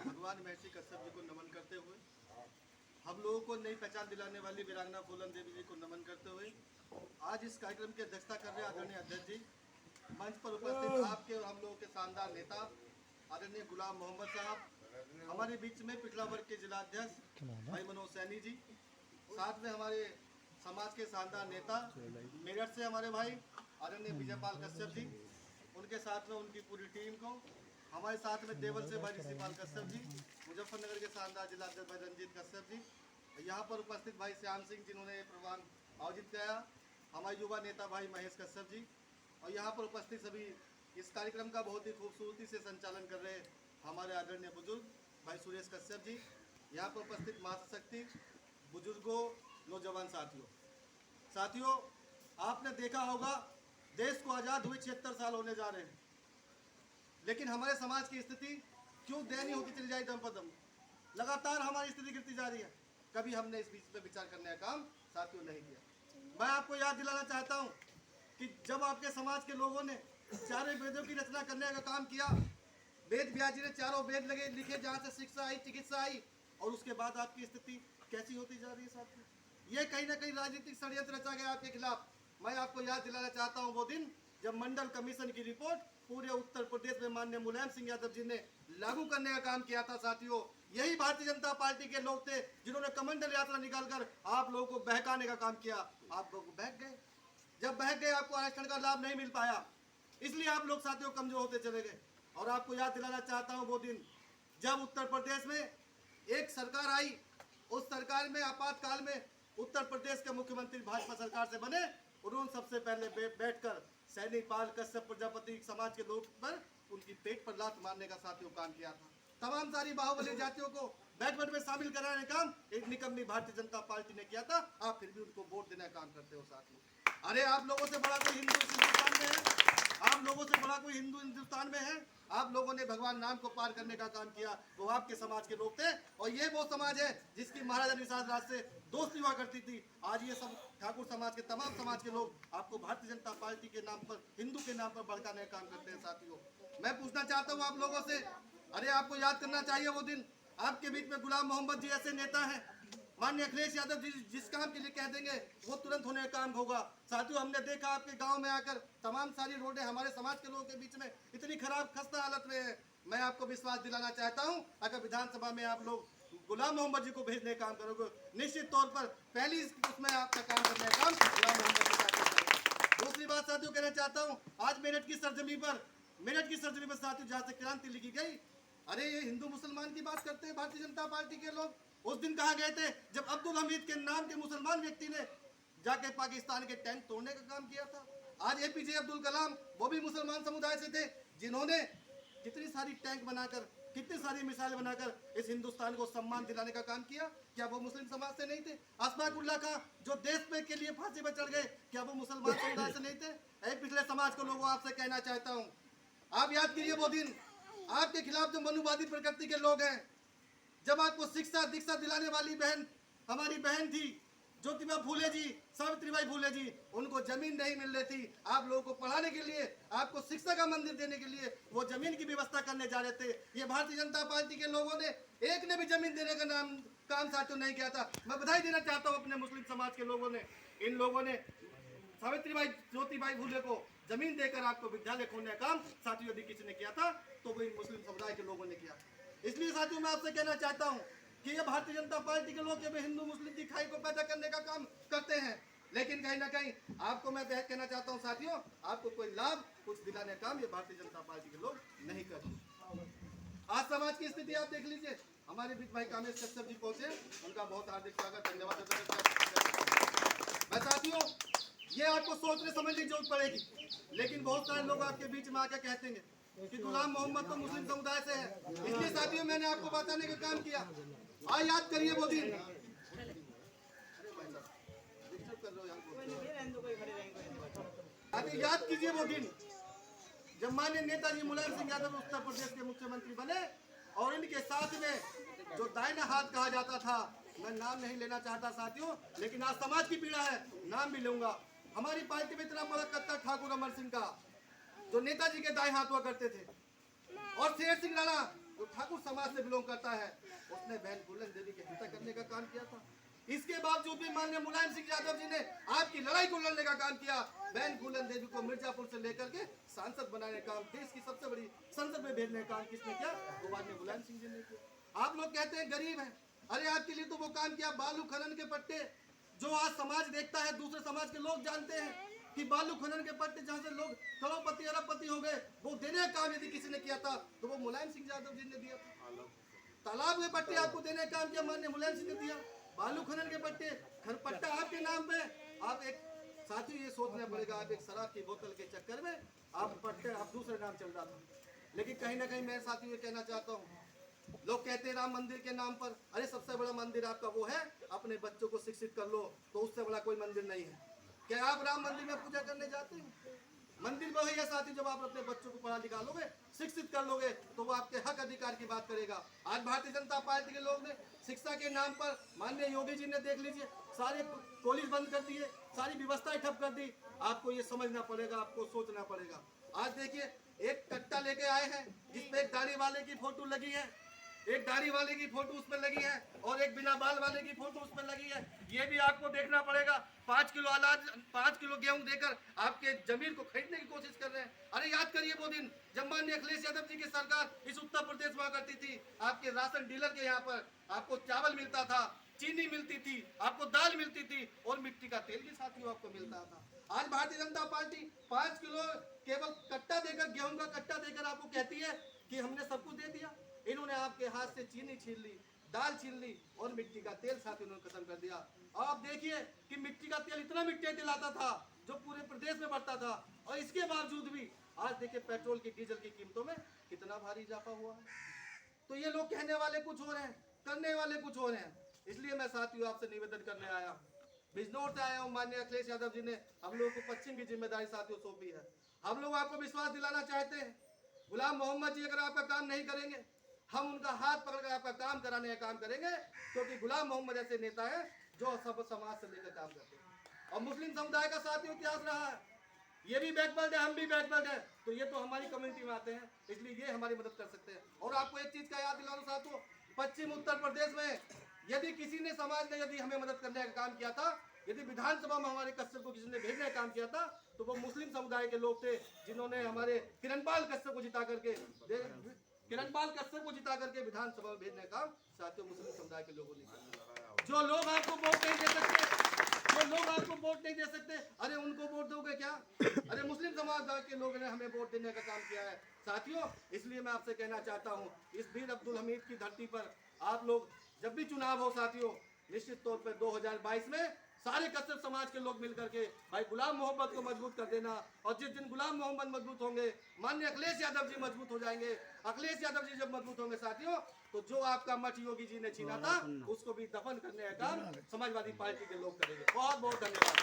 भगवान महर्षि कश्यप जी को नमन करते हुए, हम लोगों को नई पहचान दिलाने वाली वीरांगना फूलन देवी जी को नमन करते हुए, आज इस कार्यक्रम की अध्यक्षता कर रहे आदरणीय अध्यक्ष जी, मंच पर उपस्थित आपके और हम लोगों के शानदार नेता आदरणीय गुलाम मोहम्मद साहब, हमारे बीच में पिछड़ा वर्ग के जिला अध्यक्ष भाई मनोज सैनी जी, साथ में हमारे समाज के शानदार नेता मेरठ से हमारे भाई आदरणीय विजयपाल कश्यप जी, उनके साथ में उनकी पूरी टीम को, हमारे साथ में देवल से भाई ऋषिपाल कश्यप जी, मुजफ्फरनगर के शानदार जिला अध्यक्ष भाई रंजीत कश्यप जी, यहाँ पर उपस्थित भाई श्याम सिंह जिन्होंने ये प्रोग्राम आयोजित किया, हमारे युवा नेता भाई महेश कश्यप जी, और यहाँ पर उपस्थित सभी इस कार्यक्रम का बहुत ही खूबसूरती से संचालन कर रहे हमारे आदरणीय बुजुर्ग भाई सुरेश कश्यप जी, यहाँ पर उपस्थित मातृशक्ति, बुजुर्गों, नौजवान साथियों, आपने देखा होगा देश को आज़ाद हुए 76 साल होने जा रहे हैं, लेकिन हमारे समाज की स्थिति क्यों दयनीय होती चली जाए दम पर दम, लगातार हमारी स्थिति गिरती जा रही है। कभी हमने इस बीच में विचार करने का काम साथियों नहीं किया। मैं आपको याद दिलाना चाहता हूं कि जब आपके समाज के लोगों ने चारों वेदों की रचना करने का काम किया, वेद व्यास जी ने चारों वेद लिखे जहाँ से शिक्षा आई, चिकित्सा आई, और उसके बाद आपकी स्थिति कैसी होती जा रही है साथियों। ये कहीं ना कहीं राजनीतिक षड्यंत्र रचा गया आपके खिलाफ। मैं आपको याद दिलाना चाहता हूँ वो दिन जब मंडल कमीशन की रिपोर्ट पूरे उत्तर प्रदेश में माननीय मुलायम सिंह यादव जी ने लागू करने का काम किया था साथियों। यही भारतीय जनता पार्टी के लोग थे जिन्होंने कमंडल यात्रा निकालकर आप लोगों को बहकाने का काम किया। आप लोग बहक गए, जब बहक गए आपको आरक्षण का लाभ नहीं मिल पाया, इसलिए आप लोग साथियों कमजोर होते चले गए। और आपको याद दिलाना चाहता हूँ वो दिन जब उत्तर प्रदेश में एक सरकार आई, उस सरकार में आपातकाल में उत्तर प्रदेश के मुख्यमंत्री भाजपा सरकार से बने, उन्होंने सबसे पहले बैठकर सैनी पाल कश्यप प्रजापति समाज के लोग पर उनकी पेट पर लात मारने का साथियों काम किया था। तमाम सारी बाहुबली जातियों को बैकवर्ड में शामिल कराने का काम एक निकम्मी भारतीय जनता पार्टी ने किया था। आप फिर भी उनको वोट देने का काम करते हो साथियों। अरे आप लोगों से बड़ा कोई हिंदू हिंदुस्तान में है? आप लोगों से बड़ा कोई हिंदू हिंदुस्तान में है? आप लोगों ने भगवान नाम को पार करने का काम किया, वो आपके समाज के लोग थे। और ये वो समाज है जिसकी महाराजा निषाद राज से दोस्ती हुआ करती थी। आज ये सब ठाकुर समाज के तमाम समाज के लोग आपको भारतीय जनता पार्टी के नाम पर, हिंदू के नाम पर भड़काने का काम करते हैं साथियों। मैं पूछना चाहता हूँ आप लोगों से, अरे आपको याद करना चाहिए वो दिन आपके बीच में गुलाम मोहम्मद जी ऐसे नेता हैं, माननीय अखिलेश यादव जी जिस काम के लिए कह देंगे वो तुरंत होने का काम होगा। साथियों हमने देखा आपके गांव में आकर तमाम सारी रोडें हमारे समाज के लोगों के बीच में इतनी खराब खस्ता हालत में है। मैं आपको विश्वास दिलाना चाहता हूं, अगर विधानसभा में आप लोग गुलाम मोहम्मद जी को भेजने का काम करोगे, निश्चित तौर पर पहली उसमें आपका काम करने का काम गुलाम मोहम्मद जी का। दूसरी बात साथियों कहना चाहता हूँ, आज मेरठ की सरजमी पर साथियों जहाँ से क्रांति लिखी गई, अरे ये हिंदू मुसलमान की बात करते हैं भारतीय जनता पार्टी के लोग। उस दिन कहा गए थे जब अब्दुल हमीद के नाम के मुसलमान व्यक्ति ने जाके पाकिस्तान के टैंक तोड़ने का काम किया था। आज एपीजे अब्दुल कलाम वो भी मुसलमान समुदाय से थे, जिन्होंने कितनी सारी टैंक बनाकर, कितनी सारी मिसाइल बनाकर इस हिंदुस्तान को सम्मान दिलाने का काम किया। क्या वो मुस्लिम समाज से नहीं थे? अशफाकुल्लाह खां जो देश में के लिए फांसी पर चढ़ गए, क्या वो मुसलमान समुदाय से नहीं थे? पिछले समाज को लोगों आपसे कहना चाहता हूँ, आप याद कीजिए वो दिन आपके खिलाफ जो मनुवादी प्रकृति के लोग हैं, जब आपको शिक्षा दीक्षा दिलाने वाली बहन हमारी बहन थी ज्योतिबा फूले जी, सावित्रीबाई फूले जी, उनको जमीन नहीं मिल रही थी। आप लोगों को पढ़ाने के लिए, आपको शिक्षा का मंदिर देने के लिए वो जमीन की व्यवस्था करने जा रहे थे। ये भारतीय जनता पार्टी के लोगों ने एक ने भी जमीन देने का काम साथियों नहीं किया था। मैं बधाई देना चाहता हूँ अपने मुस्लिम समाज के लोगों ने, इन लोगों ने सावित्रीबाई ज्योतिबाई फूले को जमीन देकर आपको विद्यालय खोलने का काम साथियों यदि किसी ने किया था तो वो इन मुस्लिम समुदाय के लोगों ने किया। इसलिए साथियों मैं आपसे कहना चाहता हूं कि ये भारतीय जनता पार्टी के लोग हिंदू मुस्लिम की खाई को पैदा करने का काम करते हैं, लेकिन कहीं ना कहीं आपको मैं कहना चाहता हूं साथियों, आपको कोई लाभ कुछ दिलाने का काम ये भारतीय जनता पार्टी के लोग नहीं करते। आज समाज की स्थिति आप देख लीजिए, हमारे बीच भाई कामेश कश्यप जी पहुंचे, उनका बहुत हार्दिक स्वागत, धन्यवाद। मैं साथियों ये आपको सोचने समझने की जरूरत पड़ेगी, लेकिन बहुत सारे लोग आपके बीच में आकर कहते हैं कि गुलाम मोहम्मद तो मुस्लिम समुदाय से है। इसलिए साथियों मैंने आपको बताने का काम किया। आज याद करिए वो दिन, अभी याद कीजिए वो दिन जब माननीय नेताजी मुलायम सिंह यादव उत्तर प्रदेश के मुख्यमंत्री बने और इनके साथ में जो दाहिना हाथ कहा जाता था, मैं नाम नहीं लेना चाहता साथियों, लेकिन आज समाज की पीड़ा है, नाम भी लूंगा। हमारी पार्टी में इतना बड़ा कत्ता ठाकुर अमर सिंह का जो नेताजी के दाएं हाथ हुआ करते थे, और शेर सिंह राणा जो ठाकुर समाज से बिलोंग करता है, उसने बहन फूलन देवी की हत्या करने का काम किया था। इसके बावजूद भी माननीय मुलायम सिंह यादव जी ने आपकी लड़ाई को लड़ने का काम किया। बहन फूलन देवी को मिर्जापुर से लेकर के सांसद बनाने का काम, देश की सबसे बड़ी संसद में भेजने का काम किसने किया? वो माननीय मुलायम सिंह जी ने किया। आप लोग कहते हैं गरीब है, अरे आपके लिए तो वो काम किया, बालू खनन के पट्टे जो आज समाज देखता है, दूसरे समाज के लोग जानते हैं कि बालू खनन के पट्टे जहाँ से लोग करोड़पति अरबपति हो गए, वो देने का काम यदि किसी ने किया था तो वो मुलायम सिंह यादव जी ने दिया था। तालाब के पट्टे आपको देने का काम किया, माननीय मुलायम सिंह ने दिया। बालू खनन के पट्टे, खरपट्टा आपके नाम पे। आप एक साथी ये सोचना पड़ेगा, आप एक शराब की बोतल के चक्कर में आप पट्टे आप दूसरे नाम चल रहा था। लेकिन कहीं ना कहीं मैं साथी ये कहना चाहता हूँ, लोग कहते हैं राम मंदिर के नाम पर, अरे सबसे बड़ा मंदिर आपका वो है, अपने बच्चों को शिक्षित कर लो, तो उससे बड़ा कोई मंदिर नहीं है। क्या आप राम मंदिर में पूजा करने जाते हैं? मंदिर में वही है साथी, जब आप अपने बच्चों को पढ़ा लिखा लोगे, शिक्षित कर लोगे, तो वो आपके हक अधिकार की बात करेगा। आज भारतीय जनता पार्टी के लोग ने शिक्षा के नाम पर, माननीय योगी जी ने देख लीजिए, सारे कॉलेज बंद कर दिए, सारी व्यवस्थाएं ठप कर दी। आपको ये समझना पड़ेगा, आपको सोचना पड़ेगा। आज देखिए एक कट्टा लेके आए हैं जिसमें एक दाढ़ी वाले की फोटो लगी है, एक दाढ़ी वाले की फोटो उसमें लगी है और एक बिना बाल वाले की फोटो उसमें लगी है। ये भी आपको देखना पड़ेगा। 5 किलो अनाज, 5 किलो गेहूं देकर आपके जमीन को खरीदने की कोशिश कर रहे हैं। अरे याद करिए वो दिन जब माननीय अखिलेश यादव जी की सरकार इस उत्तर प्रदेश में करती थी, आपके राशन डीलर के यहाँ पर आपको चावल मिलता था, चीनी मिलती थी, आपको दाल मिलती थी और मिट्टी का तेल भी साथियों आपको मिलता था। आज भारतीय जनता पार्टी 5 किलो केवल कट्टा देकर, गेहूं का कट्टा देकर आपको कहती है कि हमने सब कुछ दे दिया। इन्होंने आपके हाथ से चीनी छीन ली, दाल छीन ली और मिट्टी का तेल साथ इन्होंने खत्म कर दिया। और आप देखिए कि मिट्टी का तेल, इतना मिट्टी का तेल आता था जो पूरे प्रदेश में बढ़ता था, और इसके बावजूद भी आज देखिए पेट्रोल की, डीजल की कीमतों में कितना भारी इजाफा हुआ है। तो ये लोग कहने वाले कुछ हो रहे हैं, करने वाले कुछ हो रहे हैं। इसलिए मैं साथियों आपसे निवेदन करने आया, बिजनौर से आया हूँ। माननीय अखिलेश यादव जी ने हम लोगों को पश्चिम की जिम्मेदारी साथियों सौंपी है। हम लोग आपको विश्वास दिलाना चाहते हैं, गुलाम मोहम्मद जी अगर आपका काम नहीं करेंगे, हम उनका हाथ पकड़कर आपका काम कराने का काम करेंगे, क्योंकि गुलाम मोहम्मद ऐसे नेता है जो सब समाज से लेकर काम करते हैं। और मुस्लिम समुदाय का साथियों इतिहास रहा है, ये भी बैकवर्ड है, हम भी बैकवर्ड है, तो ये तो हमारी कम्युनिटी में आते हैं, इसलिए ये हमारी मदद कर सकते हैं। और आपको एक चीज का याद दिला दूं साथियों, पश्चिम उत्तर प्रदेश में यदि किसी ने, समाज ने यदि हमें मदद करने का काम किया था, यदि विधानसभा में हमारे कश्यप को किसी ने भेजने का काम किया था, तो वो मुस्लिम समुदाय के लोग थे, जिन्होंने हमारे किरणपाल कश्यप को जिता करके विधानसभा में भेजने का काम साथियों मुस्लिम समुदाय के लोगों ने किया। जो लोग आपको वोट नहीं दे सकते, अरे उनको वोट दोगे क्या? अरे मुस्लिम समुदाय के लोगों ने हमें वोट देने का काम किया है साथियों। इसलिए मैं आपसे कहना चाहता हूँ, इस बीर अब्दुल हमीद की धरती पर आप लोग जब भी चुनाव हो साथियों, निश्चित तौर पर 2022 में सारे कश्यप समाज के लोग मिलकर के भाई गुलाम मोहम्मद को मजबूत कर देना। और जिस दिन गुलाम मोहम्मद मजबूत होंगे, माननीय अखिलेश यादव जी मजबूत हो जाएंगे। अखिलेश यादव जी जब मजबूत होंगे साथियों, तो जो आपका मठ योगी जी ने छीना था, उसको भी दफन करने का काम समाजवादी पार्टी के लोग करेंगे। बहुत बहुत धन्यवाद।